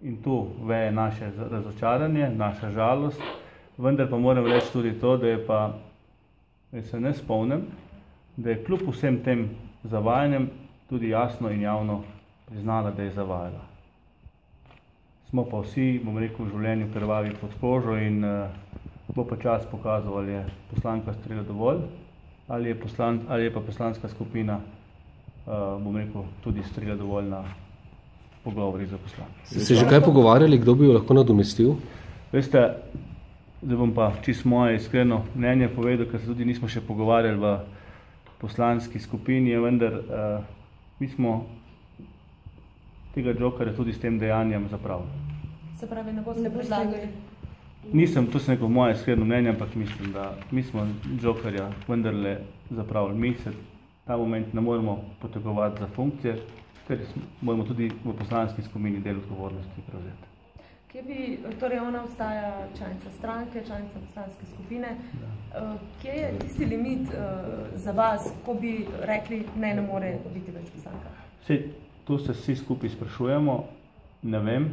in tu veje naše razočaranje, naša žalost, vendar pa moram reči tudi to, da je pa, jaz se ne spomnim, da je kljub vsem tem zavajanjem tudi jasno in javno priznala, da je zavajala. Smo pa vsi, bom rekel, v življenju krvavi pod kožo in bo pa čas pokazal, ali je poslanka storila dovolj, ali je pa poslanska skupina, bom rekel, tudi storila dovolj na pogovori za poslanke. Ste se že kaj pogovarjali, kdo bi jo lahko nadomestil? Veste, da bom pa čisto moje iskreno mnenje povedal, ker se tudi nismo še pogovarjali v poslanski skupini, vendar mi smo tega Jokerja tudi s tem dejanjem zapravili. Se pravi, ne boste predlagali? Nisem, to sem rekel moje iskreno mnenje, ampak mislim, da mi smo Jokerja vendarle zapravili. Mi se ta moment ne moremo potegovati za funkcije, ker moramo tudi v poslanski skupini del odgovornosti prevzeti. Kje bi, torej ona ostaja članica stranke, članica poslanske skupine, kje je tisti limit za vas, ko bi rekli, ne more biti več poslanka? Tu se vsi skupaj sprašujemo, ne vem,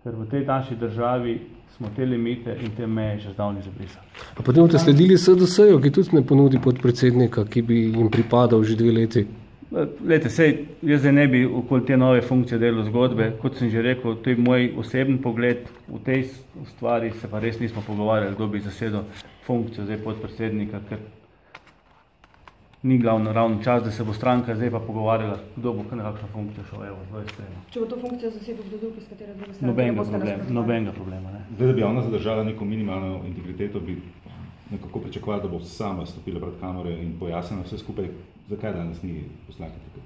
ker v tej naši državi smo te limite in te meje že zdavnaj zabrisali. A potem boste sledili SDS-ju, ki tudi ne ponudi podpredsednika, ki bi jim pripadal že 2 leti? Glejte, jaz zdaj ne bi okoli te nove funkcije delal zgodbe. Kot sem že rekel, to je moj oseben pogled. V tej stvari se pa res nismo pogovarjali, kdo bi zasedel funkcijo zdaj podpredsednika, ker ni glavno ravno čas, da se bo stranka zdaj pa pogovarjala, kdo bo na kakšno funkcijo šel. Evo, 20 let. Če bo to funkcijo zasedel kdo drug, iz katere druge stranke? Nobenega problema. Ne. Zdaj, da bi ona zadržala neko minimalno integriteto, bi nekako pričakovali, da bo sama stopila pred kamere in pojasnila vse skupaj. Zakaj danes ni poslanka tukaj?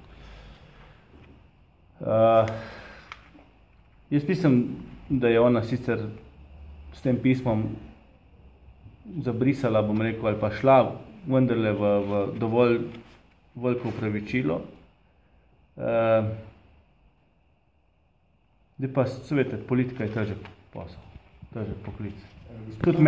Jaz mislim, da je ona sicer s tem pismom zabrisala, bom rekel, ali pa šla vendarle v dovolj veliko upravičilo. Zdaj pa, veste, politika je težek posel, težek poklic. Tudi